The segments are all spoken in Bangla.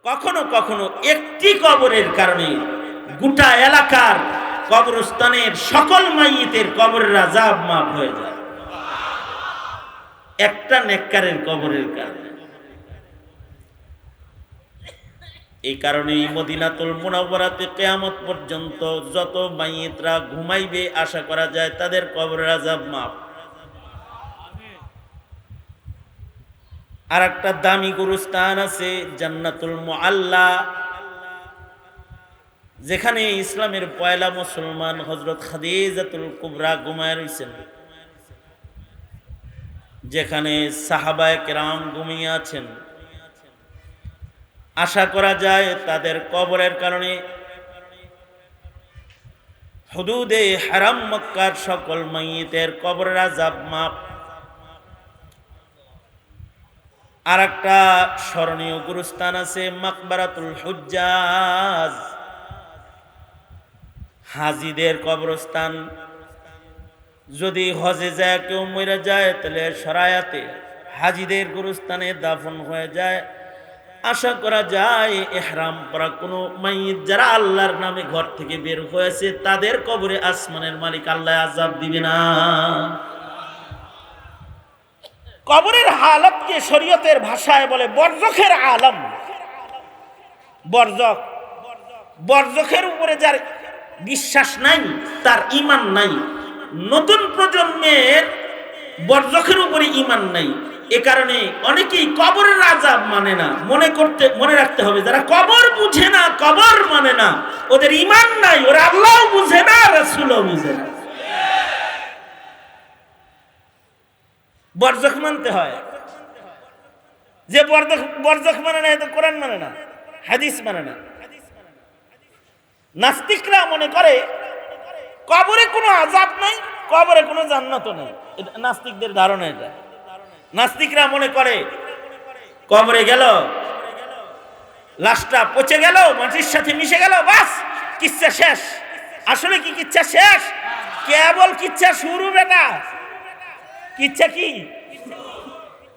কখনো কখনো একটি কবরের কারণে গোটা এলাকার কবরস্থানের সকল মাইয়িতের কবরের আযাব মাফ হয়ে যায়, একটা নেককারের কবরের কারণে। এই কারণেই মদিনাতুল মুনাওয়ারাতে কিয়ামত পর্যন্ত যত মাইয়িতরা ঘুমাইবে আশা করা যায় তাদের কবরের আযাব মাফ। আর একটা দামি গুরুস্থান আছে জান্নাতুল মুআল্লা, যেখানে ইসলামের পয়লা মুসলমান হযরত খাদিজাতুল কুবরা ঘুমায় রইছেন, যেখানে সাহাবায়ে কেরাম ঘুমিয়ে আছেন। আশা করা যায় তাদের কবরের কারণে হুদুদে হারাম মক্কার সকল মাইয়িতের কবরের আযাব মাফ। আর একটা স্মরণীয় গুরুস্থান আছে মাকবারাতুল হুজ্জাজ, হাজিদের কবরস্থান। যদি হজে যায় কেউ মরে যায় তাহলে শরায়াতে হাজিদের গুরুস্থানে দাফন হয়ে যায়। আশা করা যায় ইহরাম পরা কোনো মাইয়িত যারা আল্লাহর নামে ঘর থেকে বের হয়েছে তাদের কবরে আসমানের মালিক আল্লাহ আযাব দিবে না। কবরের হালতকে শরীয়তের ভাষায় বলে বরজখের আলম। বরজখ, বরজখের উপরে যার বিশ্বাস নাই তার ঈমান নাই। নতুন প্রজন্মের বরজখের উপরে ঈমান নাই, এ কারণে অনেকেই কবরের আযাব মানে না। মনে রাখতে হবে, যারা কবর বুঝে না, কবর মানে না, ওদের ঈমান নাই, ওরা আল্লাহও বুঝে না, রাসূলও বুঝে না। বরজখ মানতে হয়। যে বরজখ মানে না, এটা কোরআন মানে না, হাদিস মানে না। নাস্তিকরা মনে করে কবরে কোনো আযাব নাই, কবরে কোনো জান্নাতও নাই। এটা নাস্তিকদের ধারণা। এটা নাস্তিকরা মনে করে কবরে গেল, লাশটা পচে গেল, মাটির সাথে মিশে গেল, বাস কিচ্ছা শেষ। আসলে কি কিচ্ছা শেষ? কেবল কিচ্ছা শুরু বেটা। কিচ্ছা কি?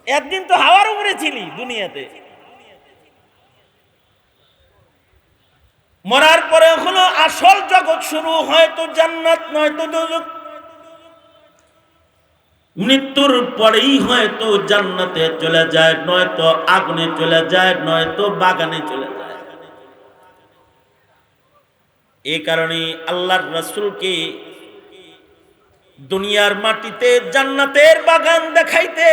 একদিন তো হাওয়ার উপরে ছিলি দুনিয়াতে। মরার পরে হলো আসল জগৎ শুরু, হয়তো জান্নাত নয়তো দোজখ। মৃত্যুর পরেই হয়তো জান্নাতে চলে যায়, নয়তো আগুনে চলে যায়, নয়তো বাগানে চলে যায়। এই কারণে আল্লাহর রাসূলকে দুনিয়ার মাটিতে জান্নাতের বাগান দেখাইতে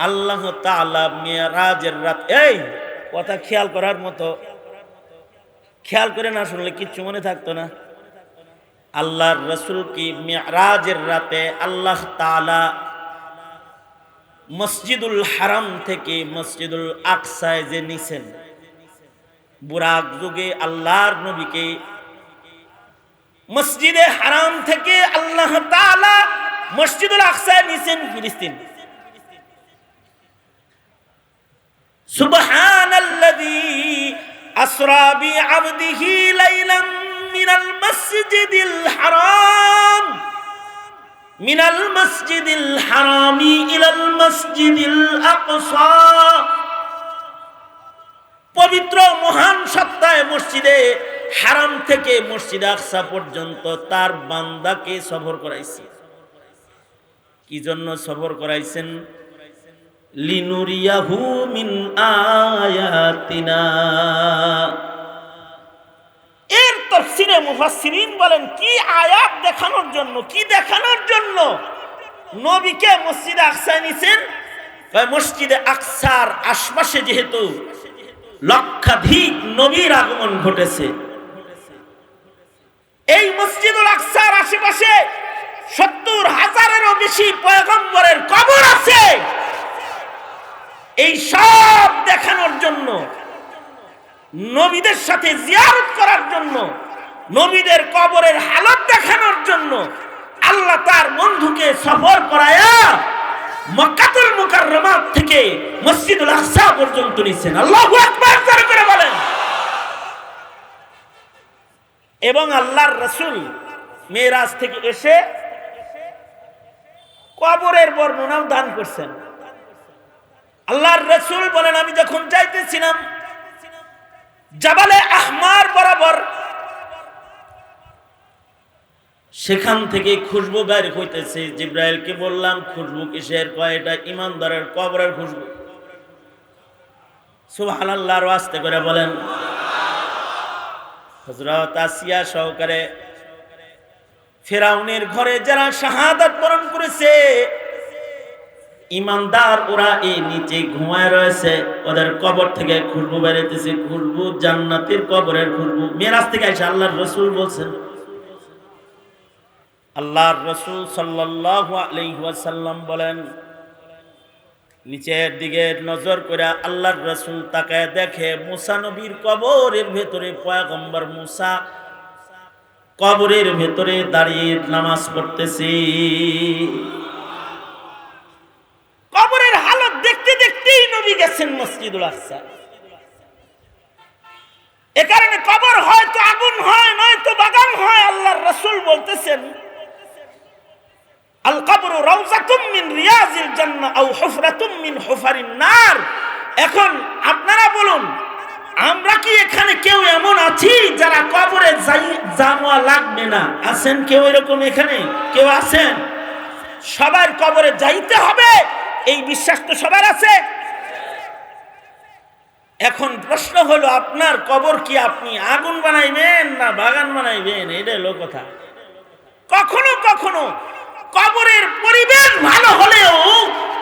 আল্লাহ তাআলা মিরাজের রাত, এই কথা খেয়াল করার মতো, খেয়াল করে না শুনলে কিচ্ছু মনে থাকতো না। আল্লাহর রাসূলকে মিরাজের রাতে আল্লাহ তাআলা মসজিদুল হারাম থেকে মসজিদুল আকসায় যে নিছেন, বুরাক যুগে আল্লাহর নবীকে মসজিদে হারাম থেকে আল্লাহ তাআলা মসজিদুল আকসায় নিছেন ফিলিস্তিন। সুবহানাল্লাযী আসরা বিআবদিহি লাইলাম মিনাল মসজিদিল হারাম মিনাল মসজিদিল হারামি ইলাল মসজিদিল আকসা। পবিত্র মহান সত্তায় মসজিদে হারাম থেকে মসজিদে আকসা পর্যন্ত তার বান্দাকে সফর করাইছে। কি জন্য সফর করাইছেন? লিনুরিয়াহু মিন আয়াতিনা। এর তাফসীরে মুফাসসিরিন বলেন কি আয়াত দেখানোর জন্য, কি দেখানোর জন্য নবীকে মসজিদে আকসায় নিছেন? মসজিদে আকসার আশপাশে যেহেতু লক্ষাধিক নবীর আগমন ঘটেছে, এই মসজিদুল আকসার আশেপাশে 70,000-এরও বেশি পয়গম্বরের কবর আছে। এই সব দেখানোর জন্য, নবীদের সাথে জিয়ারত করার জন্য, নবীদের কবরের হালত দেখানোর জন্য আল্লাহ তার বন্ধুকে সফর করায়া মক্কাতুল মুকাররমা থেকে মসজিদুল আকসা পর্যন্ত নিছেন। আল্লাহু আকবার জোরে করে বলেন। এবং আল্লাহর রাসূল মেরাজ থেকে এসে কবরের বর্ণনাও দান করছেন। আল্লাহর রাসূল বলেন, আমি যখন যাইতেছিলাম জাবালে আহমার বরাবর, সেখান থেকে খুশবু বের হইতেছে। জিব্রাইলকে বললাম খুশবু কিসের? কয় এটা ইমানদারের কবরের খুশবু। সুবহানাল্লাহ, আর আস্তে করে বলেন। হযরত আসিয়া সহকারে ফিরাউনের ঘরে যারা শাহাদাত বরণ করেছে, ইমানদার ওরা এই নিচে ঘুমায় রয়েছে, ওদের কবর থেকে খুশবু বেরোতেছে। খুশবু জান্নাতের কবরের খুশবু। মেরাজ থেকে এসে আল্লাহর রাসূল বলছেন, আল্লাহর রাসূল সাল্লাল্লাহু আলাইহি ওয়াসাল্লাম বলেন, নিচের দিকে নজর করে আল্লাহর রাসূল তাকায় দেখে মুসা নবীর কবরের ভেতরে পয়গম্বর মুসা কবরের ভেতরে দাঁড়িয়ে নামাজ পড়তেছে। কবরের হালত দেখতে দেখতেই নবী গেছেন মসজিদুল আকসা। এ কারণে কবর হয়তো আগুন হয়, নয়তো বাগান হয়। আল্লাহর রাসূল বলতেছেন, আল কবরু রাউযাতুম মিন রিয়াজিল জান্নাহ আও হুফরাতুম মিন হুফারিন নার। এখন আপনারা বলুন, আমরা কি এখানে কেউ এমন আছি যারা কবরে যাওয়া লাগবে না? আছেন কেউ এরকম? এখানে কেউ আছেন? সবার কবরে যাইতে হবে এই বিশ্বাস তো সবার আছে। এখন প্রশ্ন হলো, আপনার কবর কি আপনি আগুন বানাইবেন না বাগান বানাইবেন? এটা হলো কথা। কখনো কখনো কবরের পরিবেশ ভালো হলেও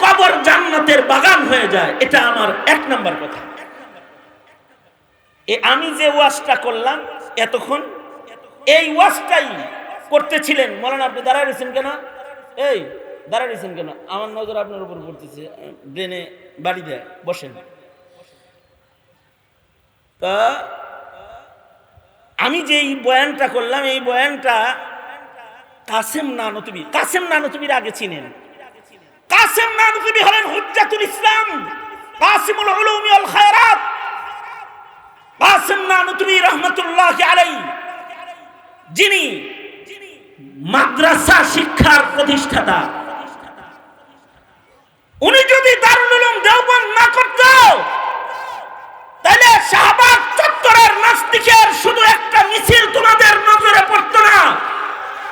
কবর জান্নাতের বাগান হয়ে যায়। এটা আমার এক নাম্বার কথা। আমি যে ওয়াজটা করলাম এতক্ষণ, এই ওয়াজটাই করতেছিলেন মৌলানা। আপনি দাঁড়ায় রয়েছেন কেন? এই দাঁড়ায় রয়েছেন কেন? আমার নজর আপনার উপর পড়তেছে, ব্রেনে বাড়ি দেয়, বসেন। তা আমি যে এই বয়ানটা করলাম, এই বয়ানটা কাসেম নানতুবি, কাসেম নানতুবির আগে চিনেন। কাসেম নানতুবি হলেন হুজ্জাতুল ইসলাম, কাসিমুল উলুমি ওয়াল খায়রাত। কাসেম নানতুবি রাহমাতুল্লাহি আলাইহি, যিনি মাদ্রাসা শিক্ষার প্রতিষ্ঠাতা। উনি যদি দারুল উলুম দেওবন্দ না করত, তাহলে শাহবাগ চত্বরের নাস্তিকের শুধু একটা মিছিল তোমাদের নজরে পড়তো না,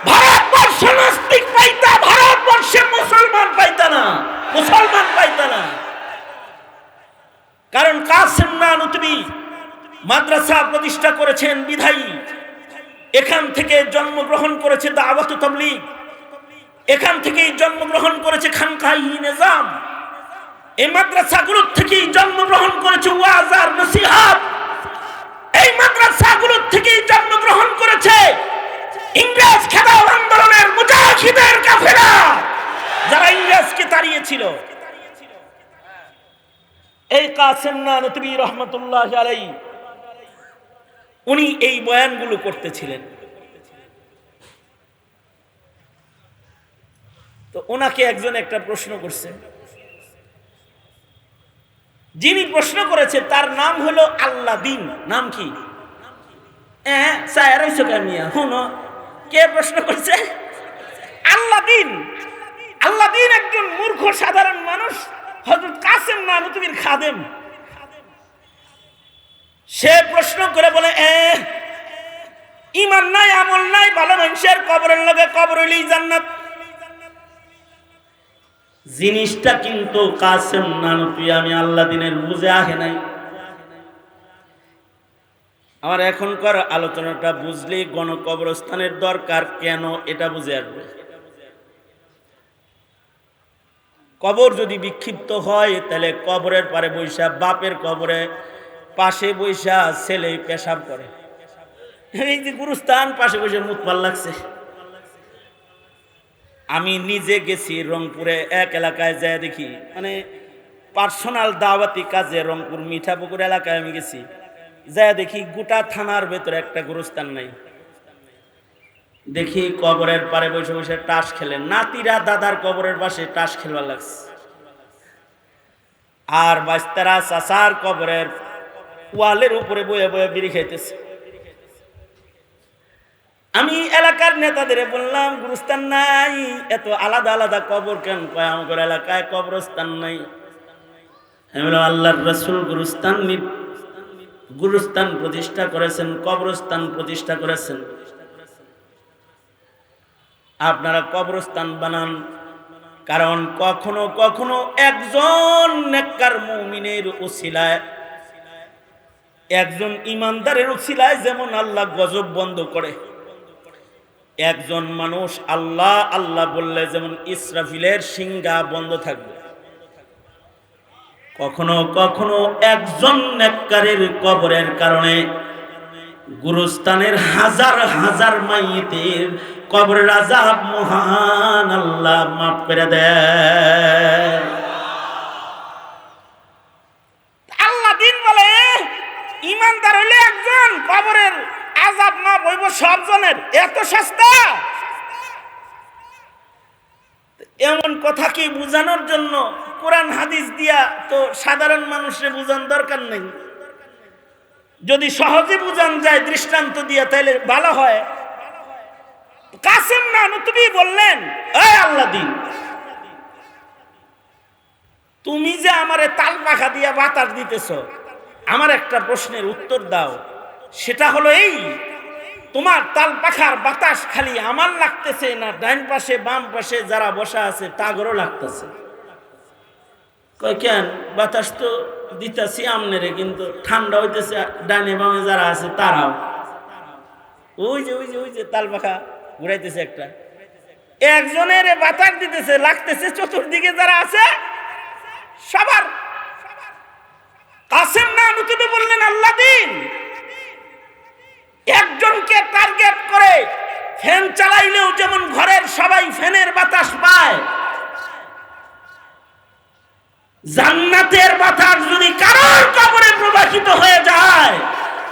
ভারতবর্ষ নাস্তিক পাইতা, ভারতবর্ষে মুসলমান পাইতা না, মুসলমান পাইতা না। কারণ কাসেম নানতুবি মাদ্রাসা প্রতিষ্ঠা করেছেন বিধায়ী, এখান থেকে জন্মগ্রহণ করেছে দাওয়াত তাবলীগ, এখান থেকেই জন্মগ্রহণ করেছে খানকাহি নিজাম, এই মাদ্রাসাগুলোর থেকেই জন্মগ্রহণ করেছে ওয়াজ আর নসিহত, এই মাদ্রাসাগুলোর থেকেই জন্মগ্রহণ করেছে ইংরেজ খেদাও আন্দোলনের মুজাহিদের কাফেলা, যারা ইংরেজকে তাড়িয়েছিল। এই কাসেম নানতুবি রহমাতুল্লাহি আলাইহি উনি এই বয়ানগুলো করতেছিলেন। তো ওনাকে একজন একটা প্রশ্ন করছে, যিনি প্রশ্ন করেছে তার নাম হলো আল্লাদিন। নাম কি? কে প্রশ্ন করছে? আল্লাদিন। আল্লাদিন একজন মূর্খ সাধারণ মানুষ, হযরত কাসেম নানতুবির খাদেম। সে প্রশ্ন করে বলে, ঈমান নাই, আমল নাই, ভালো মানুষের কবরের লগে কবর হইলেই জান্নাত। জিনিসটা কিন্তু কাসেম নানতুবি আমি আল্লাদিনের বুঝে আহে নাই। আমার এখনকার আলোচনাটা বুঝলে গণকবরস্থানের দরকার কেন এটা বুঝে আসবে। কবর যদি বিক্ষিপ্ত হয়, তাহলে কবরের পারে বৈশা, বাপের কবরে পাশে বৈশা ছেলে পেশাব করে। এই যে গুরুস্থান, পাশে বসে মুখ ভাল লাগছে। আমি নিজে গেছি রংপুরে, এক এলাকায় যায় দেখি, মানে পার্সোনাল দাওয়াতি কাজে রংপুর মিঠাপুকুর এলাকায় আমি গেছি, যায় দেখি গোটা থানার ভেতরে একটা গুরুস্থান নাই। দেখি কবরের পারে বসে বসে টাস খেলে, নাতিরা দাদার কবরের পাশে টাস খেলবার লাগছে, আর বাস্তারা চাচার কবরের ওয়ালের উপরে বয়ে বয়ে বিড়ি খাইতেছে। আমি এলাকার নেতাদের বললাম, গুরুস্থান নাই, এত আলাদা আলাদা কবর কেন? কয় আমাদের এলাকায় কবরস্থান নাই। আমি বললাম, আল্লাহর রাসূল গুরুস্থান প্রতিষ্ঠা করেছেন, কবরস্থান প্রতিষ্ঠা করেছেন। আপনারা কবরস্থান বানান, কারণ কখনো কখনো একজন নেককার মুমিনের উসিলায়, একজন ইমানদারের উসিলায় যেমন আল্লাহ গজব বন্ধ করে, একজন মানুষ আল্লাহ আল্লাহ বললে যেমন ইসরাফিলের সিংহা বন্ধ থাকবে। কখনো কখনো একজন নেককারের কবরের কারণে গুরুস্থানের হাজার হাজার মাইয়িতের কবরের আযাব মহান আল্লাহ মাফ করে দেয়। আল্লাহ দিন বলে ইমানদার হইলে একজন কবরের আযাব মাফ হইব সবজনের, এত সস্তা। এমন কথা কি বুঝানোর জন্য কোরআন হাদিস দিয়া তো সাধারণ মানুষের বুঝান দরকার নেই। যদি সহজে বুঝান যায় দৃষ্টান্ত দিয়া তাহলে ভালো হয়। কাসেম নানুতুবি বললেন, এই আল্লাহ দিন, তুমি যে আমারে তাল পাখা দিয়া বাতাস দিতেছ, আমার একটা প্রশ্নের উত্তর দাও। সেটা হলো এই, তোমার তাল পাখার বাতাস খালি আমার লাগতেছে না ডাইন পাশে বাম পাশে যারা বসা আছে তাগরও লাগতেছে? কয় কেন, বাতাস তো দিতেছি আমনেরে, কিন্তু ঠান্ডা হইতেছে ডাইনে বামে যারা আছে তারাও। ওই যে ওই যে ওই যে তাল পাখা ঘুরাইতেছে একটা, একজনের বাতাস দিতেছে, লাগতেছে চতুর্দিকে যারা আছে সবার। কাসেম নানুতুবি বললেন, আল্লাহ দিন, একজনকে টার্গেট করে ফ্যান চালাইলেও যেমন ঘরের সবাই ফ্যানের বাতাস পায়, জান্নাতের বাতাস যদি কারোর কবরে প্রবাহিত হয়ে যায়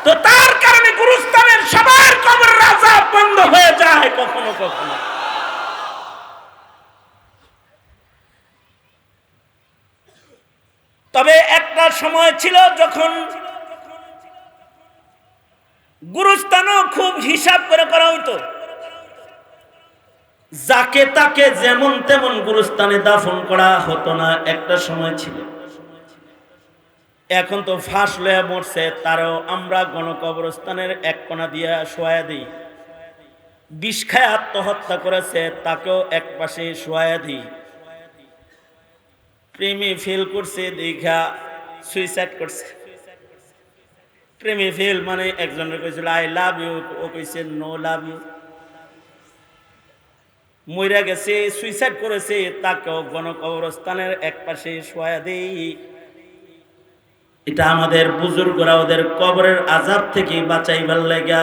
তো তার কারণে গুরুস্থানের সবার কবরের আযাব বন্ধ হয়ে যায় কখনো কখনো। তবে একটা সময় ছিল যখন গুরুস্থানও খুব হিসাব করে করা হইতো, যাকে তাকে যেমন তেমন গুরুস্থানে দাফন করা হতো না। একটা সময় ছিল, এখন তো ফাঁস লয়া মরছে তারও আমরা গণকবরস্থানের এক কোণা দিয়া শোয়া দিই। বিষ খায় আত্মহত্যা করেছে তাকেও এক পাশে শোয়া দিই। প্রেমে ফেল করছে দেখা সুইসাইড করছে। প্রেমে ফেল মানে একজনের কইছিল আই লাভ ইউ, ও কইছে নো লাভ ইউ। মইরা গেছে, সুইসাইড করেছে, তাকেও গণকবরস্থানের এক পাশে শোয়া দেই। এটা আমাদের বুজুর্গরা ওদের কবরের আযাব থেকে বাঁচাইবার লাগা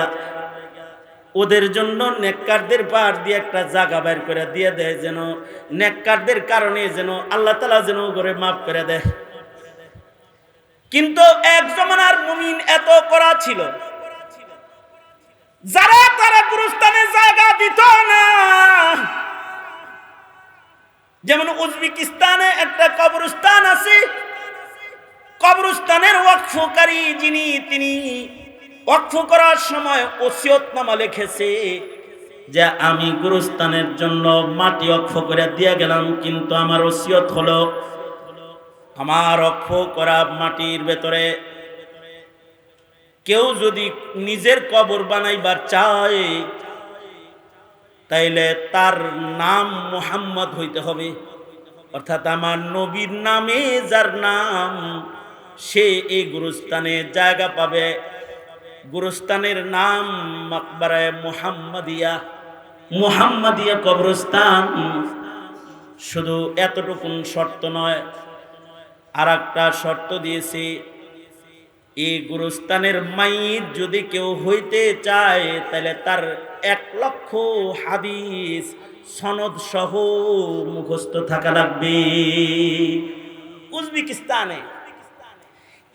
ওদের জন্য নেককারদের পার দিয়ে একটা জায়গা বের করে দিয়ে দেয়, যেন নেককারদের কারণে যেন আল্লাহ তাআলা যেন করে মাফ করে দেয়। কিন্তু এক জমানার মুমিন এত করা ছিল, যারা তারা গুরুস্থানে জায়গা দিত না। যেমন উজবেকিস্তানে একটা কবরস্থান আছে, কবরস্থানের ওয়াকফকারী যিনি, তিনি ওয়াকফ করার সময় ওসিয়তনামা লিখেছে যে আমি গুরুস্থানের জন্য মাটি ওয়াকফ করে দিয়ে গেলাম, কিন্তু আমার ওসিয়ত হলো আমার ওয়াকফ করা মাটির ভেতরে কেউ যদি নিজের কবর বানাইবার চায় তাইলে তার নাম মুহাম্মদ হইতে হবে, অর্থাৎ আমার নবীর নামে যার নাম সে এই গুরুস্থানে জায়গা পাবে। গুরুস্থানের নাম মাকবারায়ে মুহাম্মাদিয়া, মুহাম্মাদিয়া কবরস্থান। শুধু এতটুকুন শর্ত নয়, আর একটা শর্ত দিয়েছে, এই গুরুস্থানের মাইয়িত যদি কেউ হইতে চায় তাহলে তার 1,00,000 হাদিস সনদ সহ মুখস্থ থাকা লাগবে। উজবেকিস্তানে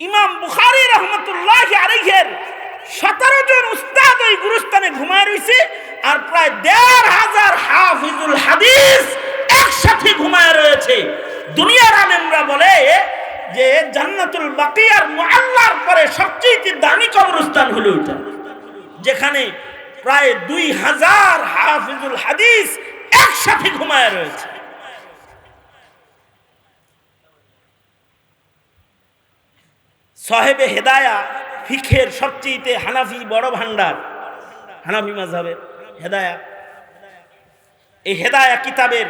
ইমাম বুখারী রহমতুল্লাহি আলাইহির 17 জন উস্তাদ ওই গুরুস্থানে ঘুমায় রইছে, আর প্রায় 1,500 হাফিজুল হাদিস একসাথে ঘুমায় রয়েছে। দুনিয়ার আলেমরা বলে যে জান্নাতুল বাকিয়ার মুআল্লার পরে সবচেয়ে দামি কবরস্থান হলো এটা, যেখানে প্রায় 2,000 হাফিজুল হাদিস একসাথে ঘুমায় রয়েছে। সাহেবে হেদায়া ফিকহের সবচেয়ে হানাফি বড় ভান্ডার, হানাফি মাযহাবের হেদায়া। এই হেদায়া কিতাবের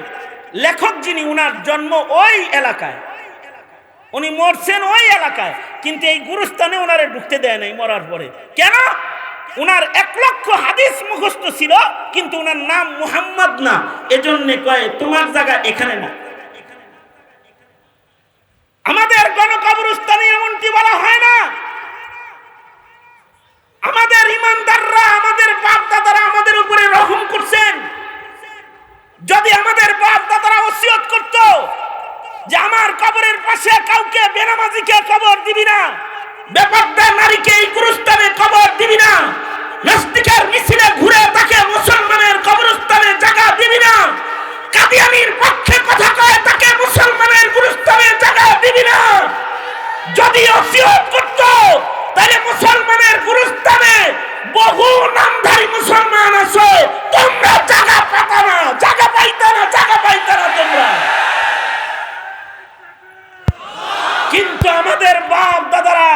লেখক যিনি, উনার জন্ম ওই এলাকায়, উনি মরছেন ওই এলাকায়, কিন্তু এই গুরুস্থানে ওনারে ঢুকতে দেয় নাই মরার পরে। কেন? উনার 1 লক্ষ হাদিস মুখস্থ ছিল, কিন্তু উনার নাম মুহাম্মদ না, এজন্য কয় তোমার জায়গা এখানে না। আমাদের গণকবরস্থানে এমনটি বলা হয় না। আমাদের ইমানদাররা, আমাদের বাপ দাদারা আমাদের উপরে রহম করছেন। যদি আমাদের বাপ দাদারা ওসিয়ত করত যে আমার কবরের পাশে কাউকে বেনামাজিকে কবর দিবি না, বেপরদা নারীকে এই গুরুস্থানে কবর দিবি না, নাস্তিকের মিছিলে ঘুরে তাকে মুসলমানের কবরস্থানে জায়গা দিবি না, কাদিয়ানীর পক্ষে কথা কয় তাকে মুসলমানের গুরুস্থানে জায়গা দিবি না, যদি ওসিয়ত করত তাহলে মুসলমানের গুরুস্থানে বহু নামধারী মুসলমান আছে, তোমরা জায়গা পাতা না, জায়গা পাইতা না, জায়গা পাইতা না তোমরা। কিন্তু আমাদের বাপ দাদারা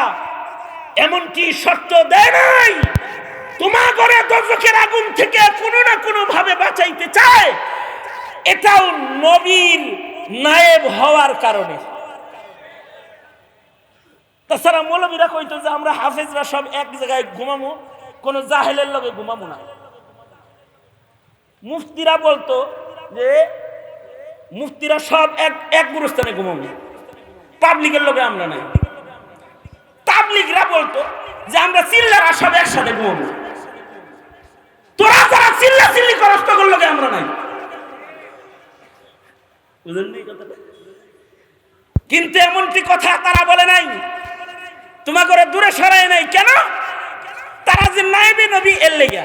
এমনকি শর্ত দেয় নাই, তোমার ঘরে দোজখের আগুন থেকে কোনো না কোনো ভাবে বাঁচাইতে চায়, এটাও নবীর নায়েব হওয়ার কারণে। তাছাড়া মৌলবীরা কইতো যে আমরা হাফেজরা সব এক জায়গায় ঘুমামো, কোন জাহেলের লগে ঘুমাবো না। মুফতিরা বলতো যে মুফতিরা সব এক গুরুস্থানে ঘুমাবো, পাবলিকের লগে আমরা নাই। তাবলিগরা বলতো যে আমরা চিল্লারা সব একসাথে ঘুমাবো, তোরা যারা চিল্লা চিল্লি করস তখন লগে আমরা নাই। বুঝলেন এই কথাটা? কিন্তু এমনটি কথা তারা বলে নাই, তোমাকে দূরে সরায় নাই। কেন? তারা যে নাইবে নবী এর লেগা,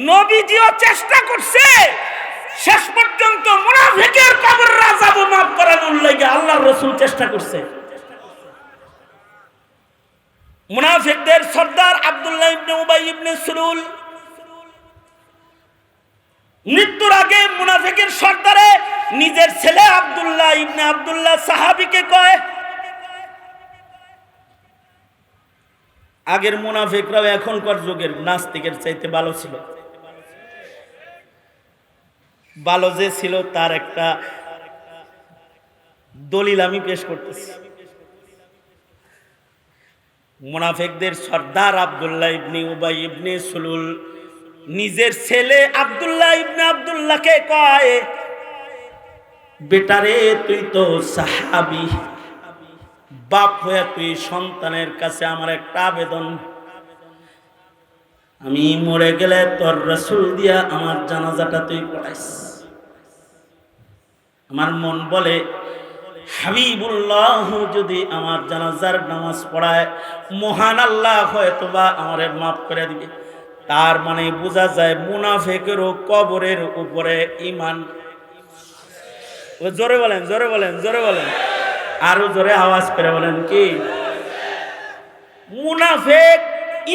নবীজিও চেষ্টা করছে শেষ পর্যন্ত মুনাফিকের কবর রাজাব মাফ করানোর লেগা আল্লাহর রাসূল চেষ্টা করছে। মুনাফিকদের সর্দার আব্দুল্লাহ ইবনে উবাই ইবনে সুলুল মৃত্যুর আগে মুনাফিকের সর্দারে নিজের ছেলে আব্দুল্লাহ ইবনে আব্দুল্লাহ সাহাবীকে কয়, আগের মুনাফিকরাও এখনকার যুগের নাস্তিকের চাইতে ভালো ছিল। ভালো যে ছিল তার একটা দলিল আমি পেশ করতেছি। মুনাফিকদের সর্দার আব্দুল্লাহ ইবনে উবাই ইবনে সুলুল নিজের ছেলে আব্দুল্লাহ ইবনে আব্দুল্লাহকে কয়, বেটারে তুই তো সাহাবী, বাপ হয়ে তুই সন্তানের কাছে আমার একটা আবেদন, আমি মরে গেলে তোর রাসূল দিয়া আমার জানাজাটা তুই পড়াইস। আমার মন বলে হাবিবুল্লাহ যদি আমার জানাজার নামাজ পড়ায়, মহান আল্লাহ হয়তোবা আমারে মাফ করে দিবে। তার মানে বোঝা যায় মুনাফিকেরও কবরের উপরে ঈমান। জোরে বলেন, জোরে বলেন, জোরে বলেন, আরো জোরে আওয়াজ করে বলেন কি? মুনাফিক,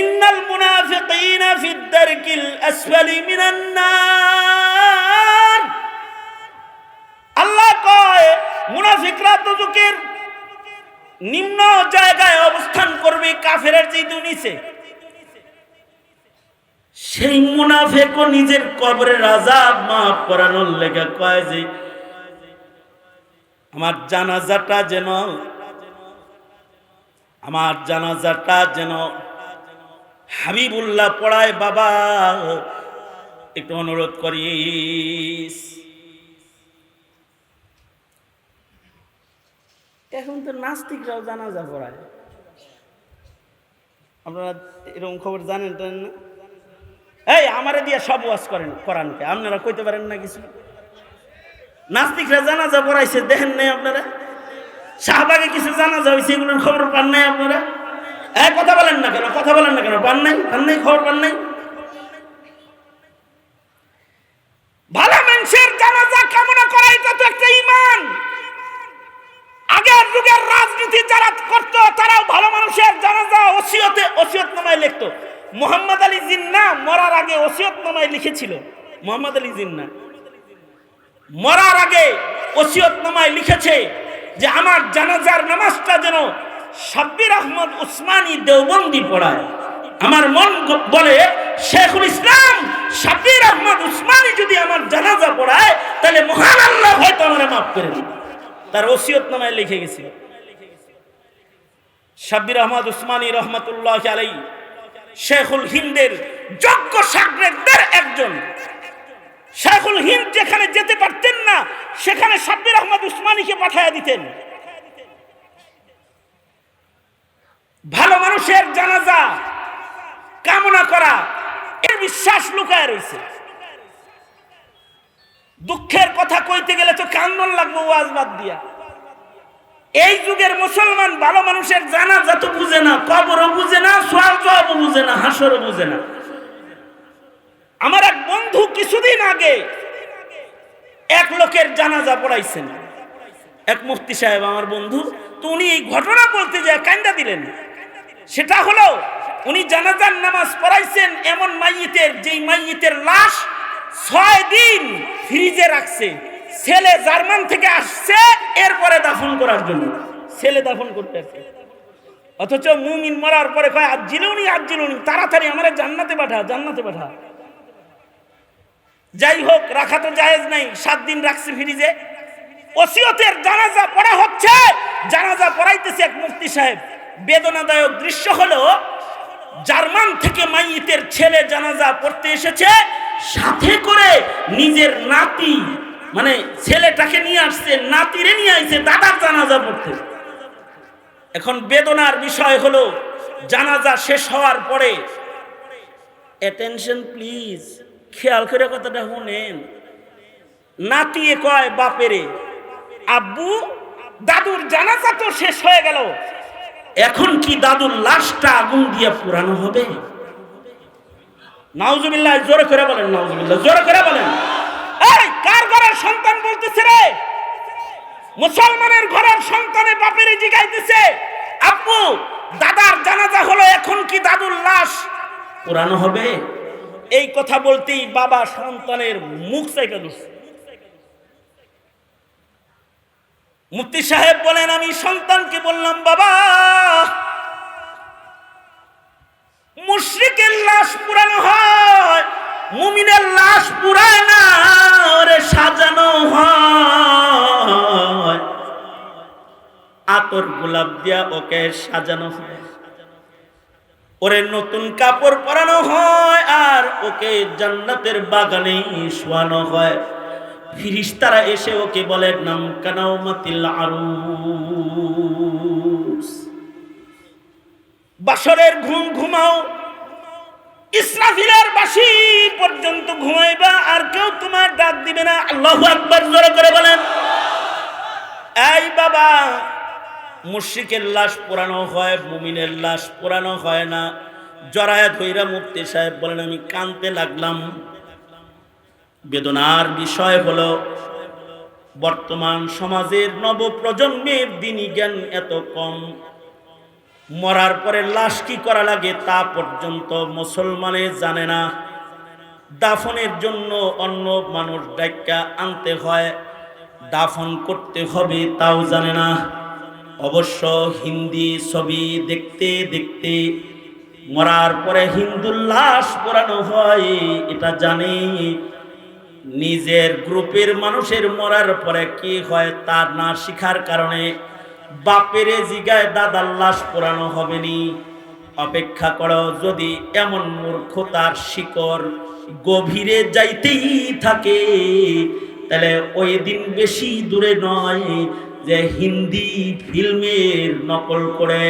ইন্নাল মুনাফিকিনা ফিদ দারকিল আসফালি মিনান নার। আল্লাহ কয় মুনাফিকরা দুজকের নিম্ন জায়গায় অবস্থান করবে, কাফেরের চেয়ে নিচে। সেই মুনাফিকও নিজের কবরের আযাব মাফ করানোর লেগে কয় যে আমার জানাজাটা যেন হাবিবুল্লাহ পড়ায়, বাবা একটু অনুরোধ করিস। এখন তো নাস্তিকরাও জানাজা পড়ায়, আপনারা এরকম খবর জানেন না? এই আমারে দিয়ে সব ওয়াজ করেন কোরআনকে, আপনারা কইতে পারেন না কিছু? নাস্তিকরা জানাজা পড়াইছে, দেখেন নাই আপনারা? শাহবাগে কিছু জানাজা হয়েছে, এগুলোর খবর পান নাই আপনারা? কথা বলেন না কেন? কথা বলেন না কেন? পান নাই? পান নাই? খবর পান নাই? ভালো মানুষের জানাজা কামনা করা এটা তো একটা ঈমান। আগের যুগের রাজনীতি যারা করতো তারাও ভালো মানুষের জানাজা ওসিয়তনামায় লিখতো। মোহাম্মদ আলী জিন্না মরার আগে ওসিয়তনামায় লিখেছিল। মোহাম্মদ আলী জিন্না মরার আগে ওসিয়তনামায় লিখেছে যে আমার জানাজার নামাজটা যেন শাব্বির আহমদ উসমানী দেওবন্দি পড়ায়। আমার মন বলে শেখুল ইসলাম শাব্বির আহমদ উসমানী যদি আমার জানাজা পড়ায় তাহলে মহান আল্লাহ হয়তো আমারে মাফ করে দিবে। তার ওসিয়তনামায় লিখে গেছে। শাব্বির আহমদ উসমানী রহমাতুল্লাহ আলাইহি শেখুল হিন্দের যোগ্য শাগরেদদের একজন। শেখুল হিন্দ যেখানে যেতে পারতেন না সেখানে শাব্বির আহমদ উসমানীকে পাঠিয়ে দিতেন। ভালো মানুষের জানাজা কামনা করা এর বিশ্বাস লুকায় রয়েছে। দুঃখের কথা কইতে গেলে তো কান্দন লাগবে ওয়াজ বাদ দিয়া। এই যুগের মুসলমান ভালো মানুষের জানাজা তো বুঝে না, কবরও বুঝে না, সওয়াল জবাবও বুঝে না, হাসরও বুঝে না। আমার এক বন্ধু কিছুদিন আগে এক লোকের জানাজা পড়াইছেন, এক মুফতি সাহেব আমার বন্ধু। তো উনি এই ঘটনা বলতে যায় কান্দা দিলেন। সেটা হলো উনি জানাজার নামাজ পড়াইছেন এমন মাইয়িতের, যেই মাইয়িতের লাশ 6 দিন ফ্রিজে রাখছে। ছেলে জার্মান থেকে আসছে এরপরে দাফন করার জন্য, ছেলে দাফন করতে আসছে। অথচ মুমিন মরার পরে কয় আজিলুনি তাড়াতাড়ি আমারে জান্নাতে পাঠা, জান্নাতে পাঠা। যাই হোক, রাখা তো জায়েজ নাই, 7 দিন রাখছে ফ্রিজে। ওসিয়তের জানাজা পড়া হচ্ছে, জানাজা পড়াইতেছে এক মুফতি সাহেব। বেদনাদায়ক দৃশ্য হলো জার্মান থেকে মাইয়িতের ছেলে জানাজা পড়তে এসেছে, সাথে করে নিজের নাতি, মানে ছেলেটাকে নিয়ে আসছে, নাতিরে নিয়ে আইছে দাদার জানাজা পড়তে। এখন বেদনার বিষয় হলো জানাজা শেষ হওয়ার পরে, অ্যাটেনশন প্লিজ, খেয়াল করে কথাটা শুনেন। নাতিয়ে কয় বাপেরে, আব্বু দাদুর জানাজা তো শেষ হয়ে গেল, এখন কি দাদুর লাশটা আগুন দিয়ে পুরানো হবে? নাউজুবিল্লাহ, জোরে করে বলেন নাউজুবিল্লাহ, জোরে করে বলেন। এই কার ঘরের সন্তান বলতেছে রে? মুসলমানের ঘরের সন্তানে বাপেরে জিগাইতেছে, আব্বু দাদার জানাজা হলো, এখন কি দাদুর লাশ পুরানো হবে? এই কথা বলতেই বাবা সন্তানের মুখ চাইটা ধরছে। মুফতি সাহেব বলেন, আমি সন্তানকে বললাম, বাবা মুশরিকের লাশ পুরানো হয়, মুমিনের লাশ পুরায় না, ওরে সাজানো হয়, আতর গোলাপ দিয়া ওকে সাজানো হয়, ওরে নতুন কাপড় পরানো হয়, আর ওকে জান্নাতের বাগানে শোয়ানো হয়। ফিরিস্তারা এসে ওকে বলে নাম কানাউমাতিল আরুস, বাসরের ঘুম ঘুমাও, ইসরাফিলের বাঁশি পর্যন্ত ঘুমাইবা, আর কেউ তোমার ডাক দিবে না। আল্লাহু আকবার, জোরে করে বলেন। এই বাবা, মুশরিকের লাশ পোড়ানো হয়, মুমিনের লাশ পোড়ানো হয় না। জড়ায়া ধইরা মুফতি সাহেব বলেন, আমি কাঁদতে লাগলাম। বেদনার বিষয় হলো বর্তমান সমাজের নবপ্রজন্মের দ্বীনি জ্ঞান এত কম। মরার পরে লাশ কি করা লাগে তা পর্যন্ত মুসলমানে জানে না। দাফনের জন্য অন্য মানুষ ডাক্কা আনতে হয়, দাফন করতে হবে তাও জানে না। অবশ্য হিন্দি ছবি দেখতে দেখতে মরার পরে হিন্দুর লাশ পোড়ানো হয় এটা জানে। নিজের গ্রুপের মানুষের মরার পরে কি হয় তা না শিখার কারণে বাপেরে জিগায় দাদার লাশ পোড়ানো হবে নি। অপেক্ষা করো, যদি এমন মূর্খতার শিকড় গভীরে যাইতেই থাকে তাহলে ওই দিন বেশি দূরে নয় যে হিন্দি ফিল্মের নকল করে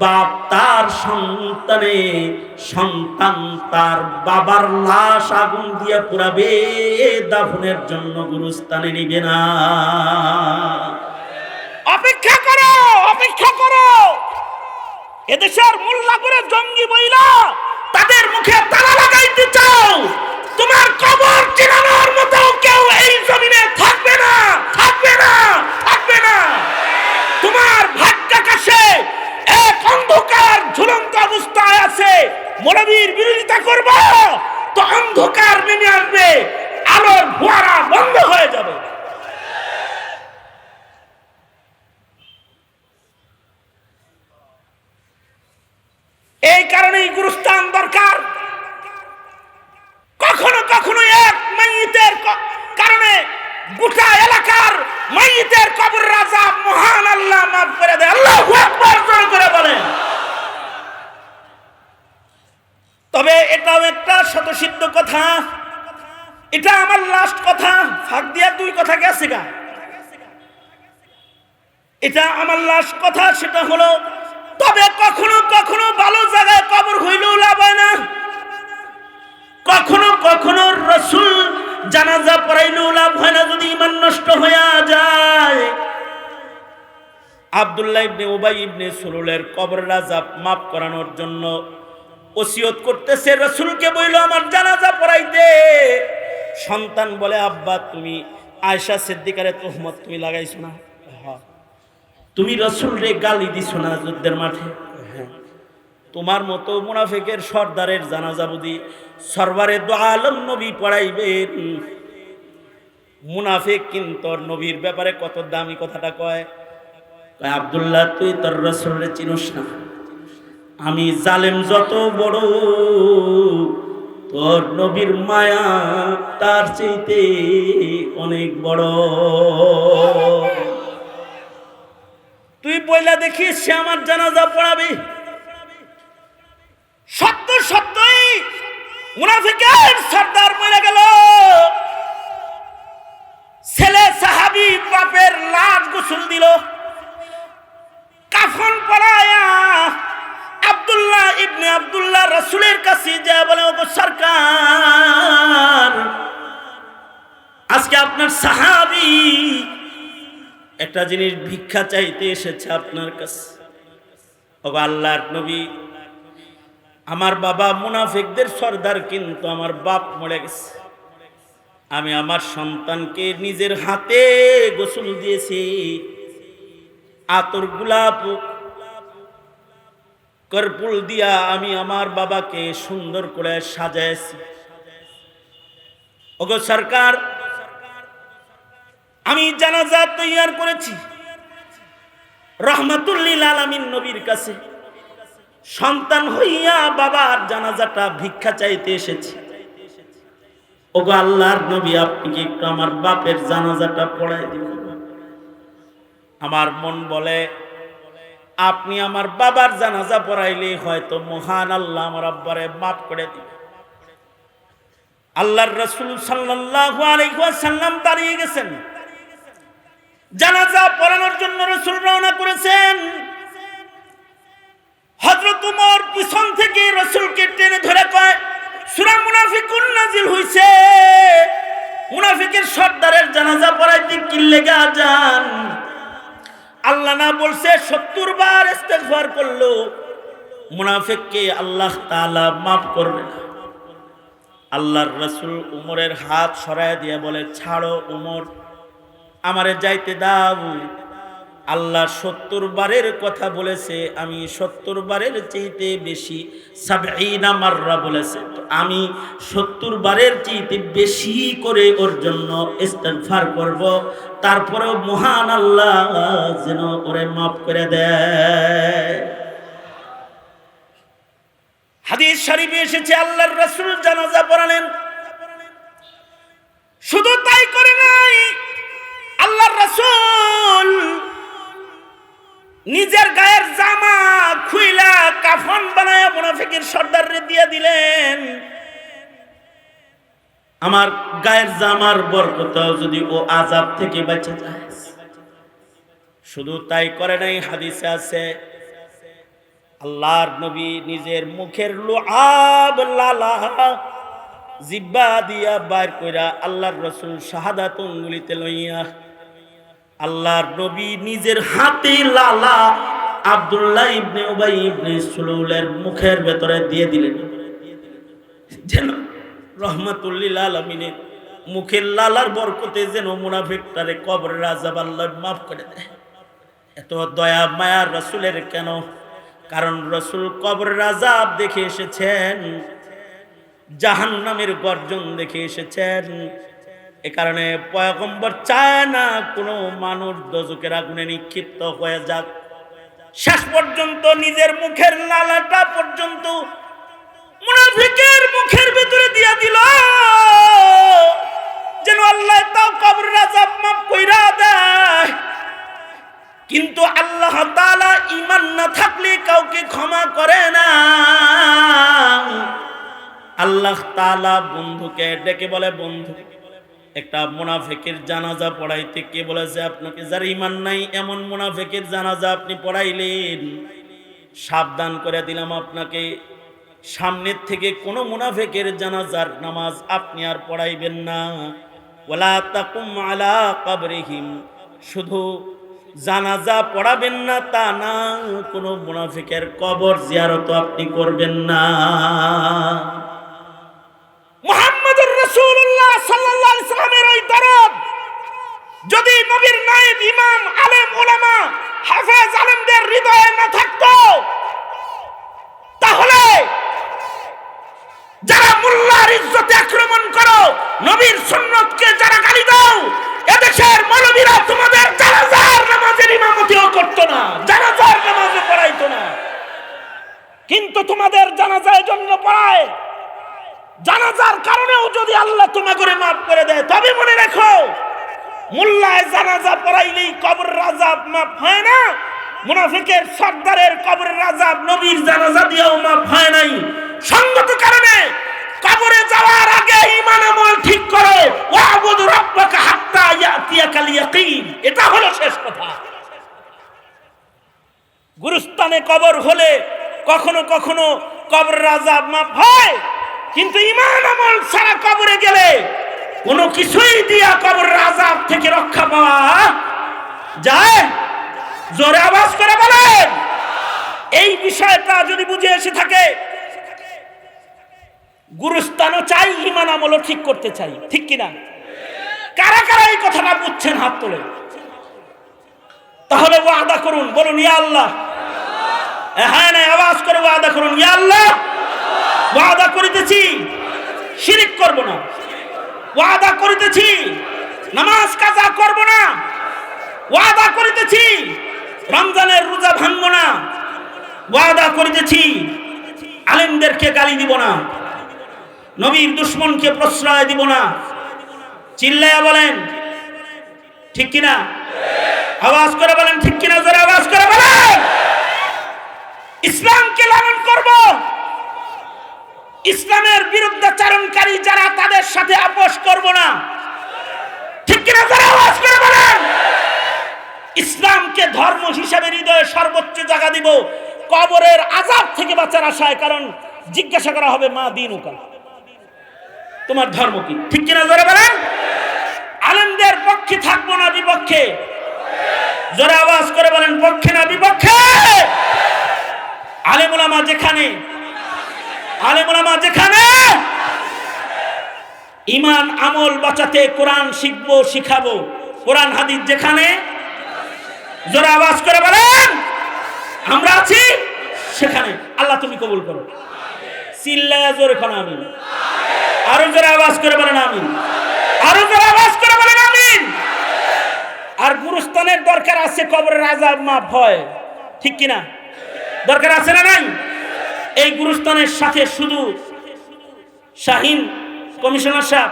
বাপ তার সন্তানে, সন্তান তার বাবার লাশ আগুন দিয়ে পুরাবে, দাফনের জন্য গুরুস্থানে নিবে না। অপেক্ষা করো, অপেক্ষা করো। এদেশের মোল্লাপুরে জঙ্গি বইলা তাদের মুখে তালা লাগাইতে চাও, তোমার কবর চিনানোর মতো কেউ এই জমিনে থাকবে না, থাকবে না, থাকবে না। তোমার ভাগ্যাকাশে এক অন্ধকার ঝুলন্ত অবস্থায় আছে, মৌলবীর বিরোধিতা করবো তো অন্ধকার নেমে আসবে, আলোর ফোয়ারা বন্ধ হয়ে যাবে। কবরস্থান দরকার। কখনো কখনো এক মাইয়িতের কারণে গোটা এলাকার মাইয়িতের কবর আযাব মহান আল্লাহ মাফ করে দেয়। আল্লাহু আকবার জোরে করে বলেন। তবে এটাও একটা শতসিদ্ধ কথা, এটা আমার লাস্ট কথা, ফাঁক দিয়া দুই কথা গেছে গা, এটা আমার লাস্ট কথা। সেটা হলো, তবে কখনো কখনো ভালো জায়গায় কবর হইলেও লাভ হয় না, কখনো কখনো রাসূল জানাজা পড়াইলেও লাভ হয় না যদি ঈমান নষ্ট হয়ে যায়। আব্দুল্লাহ ইবনে উবাই ইবনে সুলুলের কবরের আযাব মাফ করানোর জন্য ওসিয়ত করতেছে, রাসূলকে বইল আমার জানাজা পড়াইতে। সন্তান বলে, আব্বা তুমি আয়েশা সিদ্দিকারে তুহমত তুমি লাগাইছো না? হ্যাঁ। তুমি রাসূলরে গালি দিছো না যুদ্ধের মাঠে? হ্যাঁ। তোমার মতো মুনাফিকের সর্দারের জানাজা বুঝি সরওয়ারে দু আলম নবী পড়াইবেন? মুনাফিক কিন্তু নবীর ব্যাপারে কত দামি কথাটা কয়। আব্দুল্লাহ তুই তোর রাসূলরে চিনোস না? আমি জালেম যত বড়, তোর নবীর মায়া তার চাইতে অনেক বড়। তুই বইলা দেখিস সে আমার জানাজা পড়াবি। সত্য সত্যই মুনাফিকের সর্দার মরে গেল। ছেলে সাহাবী বাপের লাশ গোসল দিল, কাফন পরায়া আব্দুল্লাহ ইবনে আব্দুল্লাহ রাসূলের কাছে যা বলে, ওগো সরকার আজকে আপনার সাহাবী একটা জিনিস ভিক্ষা চাইতে এসেছে আপনার কাছে। ওগো আল্লাহর নবী, আমার বাবা মুনাফিকদের সর্দার, কিন্তু আমার বাপ মরে গেছে। আমি আমার সন্তানকে নিজের হাতে গোসল দিয়েছি, আতর গোলাপ কর্পূর দিয়া আমি আমার বাবাকে সুন্দর করে সাজাইছি। ওগো সরকার, আমি জানাজা তৈয়ার করেছি রাহমাতুল লিল আলামিন নবীর কাছে। সন্তান হইয়া বাবার জানাজাটা ভিক্ষা চাইতে এসেছি। ওগো আল্লাহর নবী, আপনি কি একটু আমার বাপের জানাজাটা পড়াই দিবেন? আমার মন বলে, আপনি আমার বাবার জানাজা পড়াইলে হয়তো মহান আল্লাহ আমার আব্বারে মাফ করে দিবে। আল্লাহর রাসূল সাল্লাল্লাহু আলাইহি ওয়াসাল্লাম দাঁড়িয়ে গেছেন, জানাজা পড়ানোর জন্য রাসূল রওনা করেছেন। হযরত ওমর পিছন থেকে রাসূলকে টেনে ধরে কয়, সূরা মুনাফিকুন নাজিল হইছে, মুনাফিকের সর্দারের জানাজা পড়াইতে কি লেগা যান? আল্লাহ না বলছে 70 বার ইস্তেগফার করলো মুনাফিককে আল্লাহ তাআলা মাফ করবে না। আল্লাহর রাসূল উমরের হাত সরায় দিয়ে বলে, ছাড়ো উমর, আমারে যাইতে দাও। আল্লাহ 70 বারের কথা বলেছে, আমি 70 বারের চাইতে বেশি 70 মাররা বলেছে, তো আমি 70 বারের চাইতে বেশি করে ওর জন্য ইস্তেগফার করব, তারপরেও মহান আল্লাহ যেন ওরে মাফ করে দেয়। হাদিস শরীফে এসেছে আল্লাহর রাসূল জানাজা পড়ালেন। শুধু তাই করে নাই, আল্লাহর রাসূল নিজের গায়ের জামা খুইলা কাফন বানায়া মুনাফিকের সর্দাররে দিয়ে দিলেন। আমার গায়ের জামার বরকতে যদি ও আযাব থেকে বেঁচে যায়। শুধু তাই করে নাই, হাদিসে আছে আল্লাহর নবী নিজের মুখের লুআব লালা জিহ্বা দিয়া বাইর কইরা আল্লাহর রাসূল শাহাদাত আঙ্গুলিতে লইয়া আল্লাহর নবী নিজের হাতে লালা আব্দুল্লাহ ইবনে উবাই ইবনে সুলুলের মুখের ভেতরে দিয়ে দিলেন, যেন রহমাতুল লিল আলামিনের মুখের লালার বরকতে যেন মুনাফিকটারে কবরের আযাব আল্লাহ মাফ করে দেয়। এত দয়া মায়া রাসূলের কেন? কারণ রাসূল কবরের আযাব দেখে এসেছেন, জাহান্নামের গর্জন দেখে এসেছেন। এ কারণে পয়গম্বর চায় না কোনো মানুষ দোজখের আগুনে নিক্ষিপ্ত হয়ে যাক। শেষ পর্যন্ত নিজের মুখের লালাটা পর্যন্ত আল্লাহ তাআলা বন্ধুকে ডেকে বলে, বন্ধু একটা মুনাফিকের জানাজা পড়াইতে কে বলেছে আপনাকে? যার ঈমান নাই এমন মুনাফিকের জানাজা আপনি পড়াইলেন, সাবধান করে দিলাম আপনাকে, সামনের থেকে কোনো মুনাফিকের জানাজার নামাজ আপনি আর পড়াইবেন না। ওয়ালা তাকুম আলা কবরিহিম, শুধু জানাজা পড়াবেন না তা না, কোনো মুনাফিকের কবর জিয়ারত আপনি করবেন না। মুহাম্মদুর রাসূলুল্লাহ সাল্লাল্লাহু আলাইহি সাল্লামের ওই দরদ যদি নবীর নায়েব ইমাম আলেম উলামা হাফেজ আলেমদের হৃদয়ে না থাকতো, তাহলে যারা মুল্লার ইজ্জতে আক্রমণ করো, নবীর সুন্নতকে যারা গালি দাও, এদেশের মৌলবীরা তোমাদের জানাজার নামাজের ইমামতিও করতো না, জানাজার নামাজও পড়াইতো না। কিন্তু তোমাদের জানাজার জন্য পড়ায়, জানাজার কারণেও যদি আল্লাহ তোমাকে মাফ করে দেয়, তবে মনে রেখো মুল্লায় জানাজা পড়াইলেই কবরের আযাব মাফ হয় না, মুনাফিকের সর্দারের কবরের আযাব নবীর জানাজা দিয়েও মাফ হয় নাই। সঙ্গত কারণে কবরে যাওয়ার আগে ঈমান আমল ঠিক করো, ওয়াবুদ রাব্বাকা হাত্তা ইয়াতিয়াকাল ইয়াকিন, এটা হলো শেষ কথা। গুরুস্থানে কবর হলে কখনো কখনো কবরের আযাব মাফ হয়, কিন্তু ঈমান আমল ছাড়া কবরে গেলে কোনো কিছুই দিয়া কবরের আযাব থেকে রক্ষা পাওয়া যায়? জোরে আওয়াজ করে বলেন। এই বিষয়টা যদি বুঝে এসে থাকে, গুরুস্থানও চাই, ঈমান আমলও ঠিক করতে চাই, ঠিক কিনা? কারা কারা এই কথাটা বুঝছেন হাত তোলে? তাহলে ওয়াদা করুন, বলুন ইয়া আল্লাহ। হ্যাঁ না, আওয়াজ করে ওয়াদা করুন, ইয়া আল্লাহ ওয়াদা করিতেছি শিরক করব না, ওয়াদা করিতেছি নামাজ কাজা করব না, ওয়াদা করিতেছি রমজানের রোজা ভাঙব না, ওয়াদা করিতেছি আলেমদেরকে গালি দিব না, নবীর দুশমনকে প্রশ্রয় দিব না। চিল্লায়া বলেন ঠিক কিনা? আওয়াজ করে বলেন ঠিক কিনা? জোরে আওয়াজ করে বলেন। ইসলামকে লালন করব, ইসলামের বিরুদ্ধাচারণকারী যারা তাদের সাথে আপোষ করব না, ঠিক কিনা? জোরে আওয়াজ করে বলেন। ইসলামকে ধর্ম হিসেবে হৃদয়ে সর্বোচ্চ জায়গা দিব, কবরের আযাব থেকে বাঁচার আশায়। কারণ জিজ্ঞাসা করা হবে মা দীনুকা, তোমার ধর্ম কি? ঠিক কিনা? জোরে বলেন। আলেমদের পক্ষে থাকবো না বিপক্ষে? জোরে আওয়াজ করে বলেন পক্ষে না বিপক্ষে? আলেম উলামা যেখানে, আলেম উলামা যেখানে, ঈমান আমল বাঁচাতে কোরআন শিখবো শিখাবো, কোরআন হাদিস যেখানে, জোরে আওয়াজ করে বলেন আমরা আছি সেখানে। আল্লাহ তুমি কবুল করো। চিল্লায়া জোরে খান আমিন। আরো জোরে আওয়াজ করে বলেন আমিন। আরো জোরে আওয়াজ করে বলেন আমিন। আর গুরুস্থানের দরকার আছে, কবরের আযাব মাফ হয়, ঠিক কিনা? দরকার আছে না নাই? এই গুরুস্থানের সাথে শুধু শাহিন কমিশনার সাহেব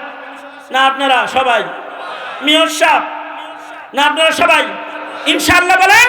না আপনারা সবাই, মেয়র সাহেব না আপনারা সবাই ইনশাআল্লাহ বলেন